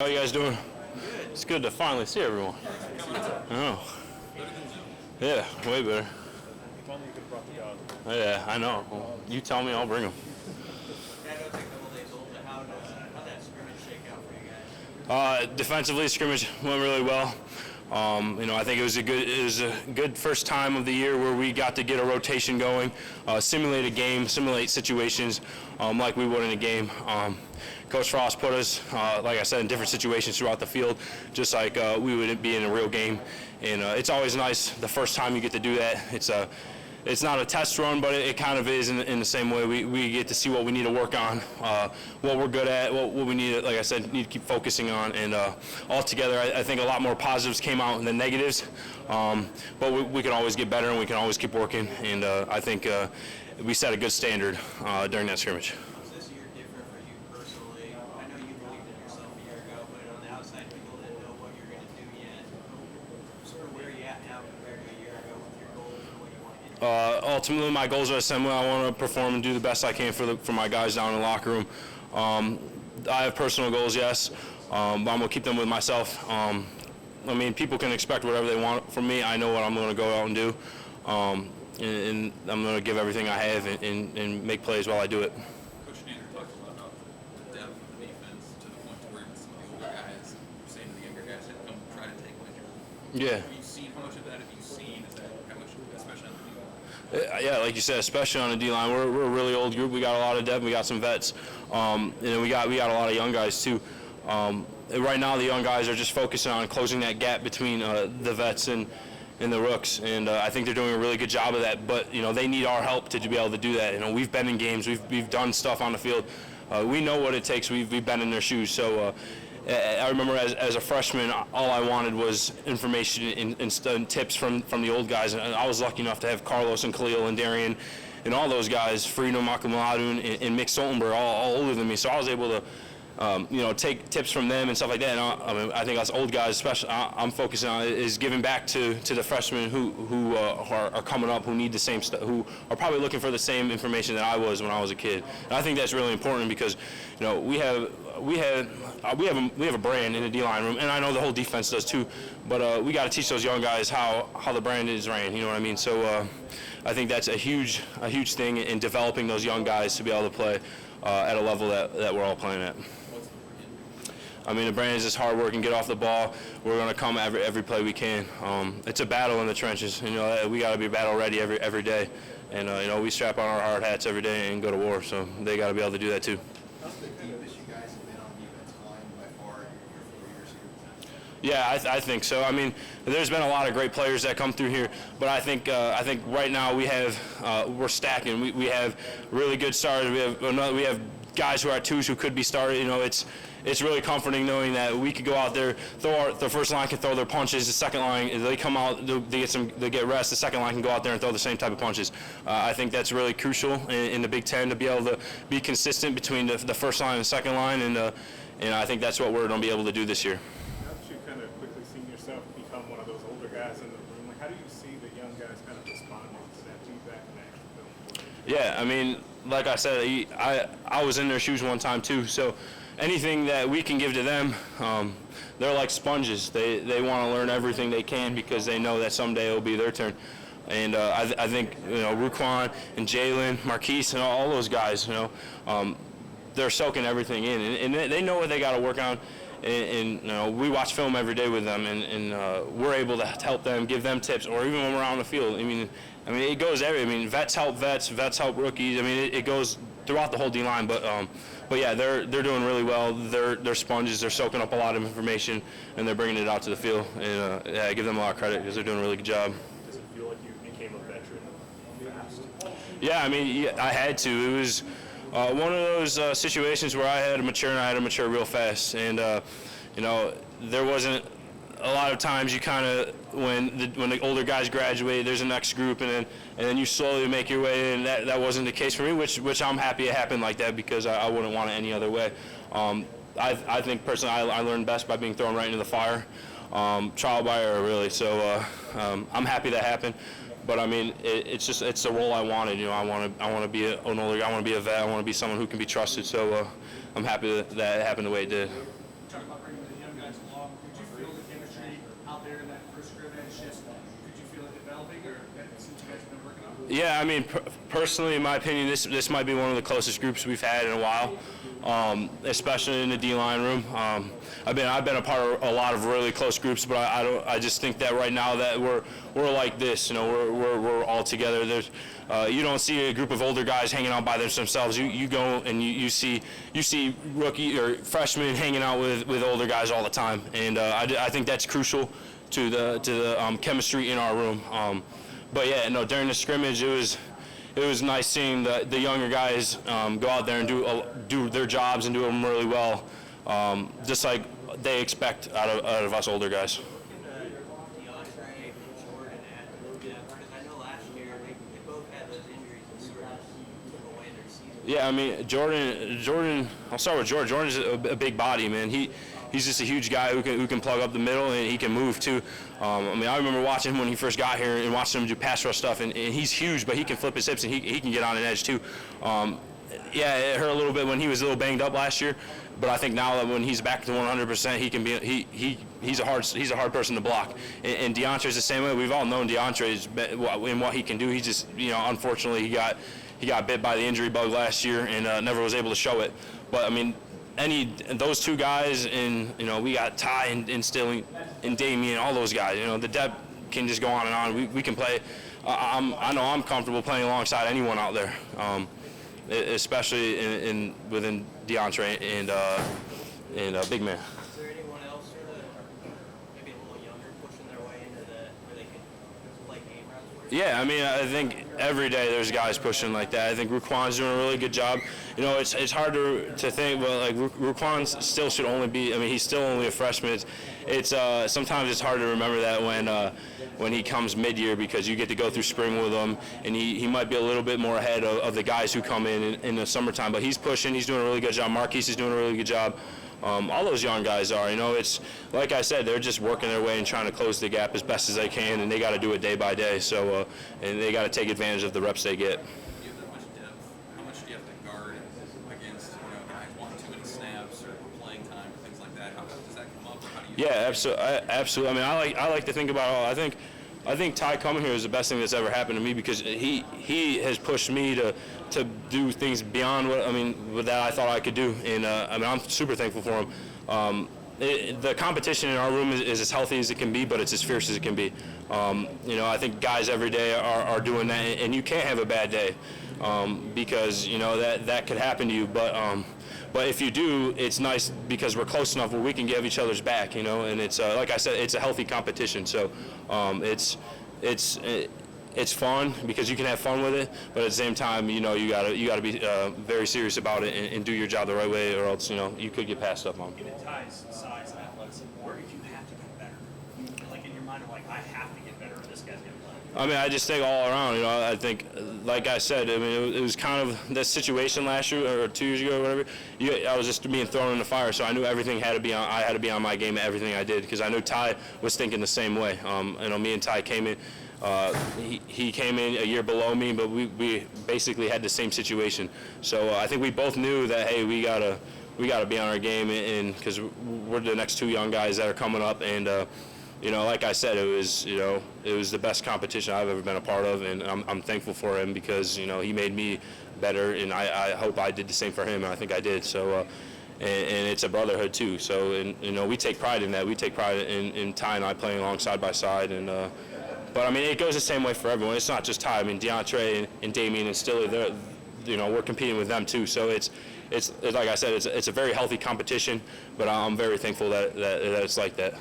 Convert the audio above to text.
How you guys doing? It's good to finally see everyone. Oh. Yeah, way better. If only you could have brought the dog. Yeah, I know. Well, you tell me, I'll bring him. Defensively, scrimmage went really well. I think it was a good first time of the year where we got to get a rotation going, simulate a game, simulate situations like we would in a game. Coach Frost put us, like I said, in different situations throughout the field, just like we would be in a real game. And it's always nice the first time you get to do that. It's not a test run, but it kind of is in the same way. We get to see what we need to work on, what we're good at, what we need, like I said, need to keep focusing on. And altogether, I think a lot more positives came out than negatives. But we can always get better, and we can always keep working. And I think we set a good standard during that scrimmage. Was this year different for you personally? I know you believed in yourself a year ago, but on the outside, people didn't know what you're going to do yet. Sort of where are you at now compared to a year ago with your goals and what you want to get? Ultimately, my goals are similar. I want to perform and do the best I can for my guys down in the locker room. I have personal goals, yes, but I'm going to keep them with myself. People can expect whatever they want from me. I know what I'm going to go out and do, and I'm going to give everything I have and make plays while I do it. Coach Nander talked a lot about the depth of the defense to the point to where some of the older guys were saying to the younger guys had to come try to take away your. Yeah. Have you seen how much of that have you seen? Is that how much, especially on the D-line? Yeah, like you said, especially on the D-line, we're a really old group. We got a lot of depth. We got some vets, and we got a lot of young guys too. Right now, the young guys are just focusing on closing that gap between the vets and the rooks, and I think they're doing a really good job of that. But they need our help to be able to do that. We've been in games, we've done stuff on the field. We know what it takes. We've been in their shoes. So I remember as a freshman, all I wanted was information and tips from the old guys. And I was lucky enough to have Carlos and Khalil and Darian and all those guys, Frino Makamaladu and Mick Stoltenberg, all older than me. So I was able to take tips from them and stuff like that. And I think us old guys, especially, I'm focusing on is giving back to the freshmen who are coming up, who need the same stuff, who are probably looking for the same information that I was when I was a kid. And I think that's really important because we have a brand in the D-line room, and I know the whole defense does too. But we got to teach those young guys how the brand is ran. You know what I mean? So I think that's a huge thing in developing those young guys to be able to play at a level that we're all playing at. The brand is just hard work and get off the ball. We're going to come every play we can. It's a battle in the trenches. We got to be battle ready every day. And, we strap on our hard hats every day and go to war. So they got to be able to do that too. How's the deepest you guys have been on the defensive line by far in your 4 years here? Yeah, I think so. There's been a lot of great players that come through here, but I think right now we're stacking. We have really good starters. We have guys who are twos who could be started. It's really comforting knowing that we could go out there, the first line can throw their punches, the second line, they come out, they get rest, the second line can go out there and throw the same type of punches. I think that's really crucial in the Big Ten to be able to be consistent between the first line and the second line, and I think that's what we're going to be able to do this year. Now that you've kind of quickly seen yourself become one of those older guys in the room, how do you see the young guys kind of responding to that feedback and action film? Yeah, like I said, I was in their shoes one time too, so anything that we can give to them, they're like sponges. They want to learn everything they can because they know that someday it'll be their turn. And I think Ruquan and Jalen, Marquise, and all those guys, they're soaking everything in, and they know what they got to work on. And we watch film every day with them, and we're able to help them, give them tips, or even when we're out on the field. It goes vets help vets, vets help rookies. It goes throughout the whole D line, but yeah, they're doing really well. They're sponges. They're soaking up a lot of information, and they're bringing it out to the field. And I give them a lot of credit because they're doing a really good job. Does it feel like you became a veteran fast? Yeah, I had to. It was one of those situations where I had to mature, and I had to mature real fast. And there wasn't a lot of times you kind of when the older guys graduate, there's a next group, and then you slowly make your way in. That wasn't the case for me, which I'm happy it happened like that because I wouldn't want it any other way. I think personally I learned best by being thrown right into the fire, trial by error really. So I'm happy that happened. But it's the role I wanted. I want to be an older guy. I want to be a vet. I want to be someone who can be trusted. So I'm happy that it happened the way it did. Talk about bringing the guys along. Did you feel the chemistry out there in that first scrimmage? Just could you feel it developing, or since you guys have been working on it? Yeah, I mean, personally, in my opinion, this might be one of the closest groups we've had in a while, especially in the D-line room. I've been a part of a lot of really close groups, but I just think that right now that we're like this. You know, we're all together. There's you don't see a group of older guys hanging out by themselves. You go and you see rookie or freshmen hanging out with older guys all the time, and I think that's crucial to the chemistry in our room. But yeah, no, during the scrimmage, it was nice seeing the younger guys go out there and do their jobs and do them really well, just like they expect out of us older guys. DeAndre and Jordan at depth, because I know last year they both had those injuries and sort of took away their season. Yeah, I mean, Jordan. I'll start with Jordan. Jordan's a big body, man. He's just a huge guy who can plug up the middle, and he can move too. I mean, I remember watching him when he first got here and watching him do pass rush stuff, and he's huge, but he can flip his hips and he can get on an edge too. Yeah, it hurt a little bit when he was a little banged up last year, but I think now that when he's back to 100%, he can be he's a hard person to block. And DeAndre's the same way. We've all known DeAndre in what he can do. He just, you know, unfortunately he got bit by the injury bug last year and never was able to show it. But I mean, those two guys, and you know, we got Ty and Stilling and Damian, all those guys. You know, the depth can just go on and on. We can play. I know I'm comfortable playing alongside anyone out there, especially within DeAndre and Big Man. Is there anyone else sort of maybe a little younger pushing their way into where they can play game routes for you? Yeah, I mean, I think every day there's guys pushing like that. I think Ruquan's doing a really good job. You know, it's hard to think, but like Ruquan still should only be. I mean, he's still only a freshman. It's sometimes it's hard to remember that when he comes mid-year, because you get to go through spring with him, and he might be a little bit more ahead of the guys who come in the summertime. But he's pushing. He's doing a really good job. Marquise is doing a really good job. All those young guys are. You know, it's like I said, they're just working their way and trying to close the gap as best as they can, and they got to do it day by day. So, and they got to take advantage of the reps they get. You have that much depth. How much do you have to guard against, you know, guys wanting too many snaps or playing time or things like that? How does that come up? Or how do you? Yeah, absolutely. I mean, I like to think about all. I think Ty coming here is the best thing that's ever happened to me, because he has pushed me to do things beyond what that I thought I could do, and I mean, I'm super thankful for him. The competition in our room is as healthy as it can be, but it's as fierce as it can be. You know, I think guys every day are doing that, and you can't have a bad day, because you know that could happen to you. But if you do, it's nice because we're close enough where we can give each other's back, you know. And it's like I said, it's a healthy competition. So it's fun because you can have fun with it, but at the same time, you know, you gotta be very serious about it and do your job the right way, or else, you know, you could get passed up on. Given Ty's size and athleticism, where did you have to get better? Like in your mind, like, I have to get better, or this guy's gonna play. I mean, I just think all around, you know, I think, like I said, I mean, it was kind of that situation last year or 2 years ago or whatever. I was just being thrown in the fire, so I knew everything had to be on. I had to be on my game at everything I did, because I knew Ty was thinking the same way. You know, me and Ty came in. He came in a year below me, but we basically had the same situation. So I think we both knew that, hey, we gotta be on our game, and because we're the next two young guys that are coming up, and you know, like I said, it was the best competition I've ever been a part of, and I'm thankful for him, because you know, he made me better, and I hope I did the same for him, and I think I did. So. And it's a brotherhood too. So, and you know, we take pride in that. We take pride in Ty and I playing along side by side, and. But I mean, it goes the same way for everyone. It's not just Ty. I mean, DeAndre and Damian and Stiller, you know, we're competing with them too. So it's like I said, it's a very healthy competition. But I'm very thankful that it's like that.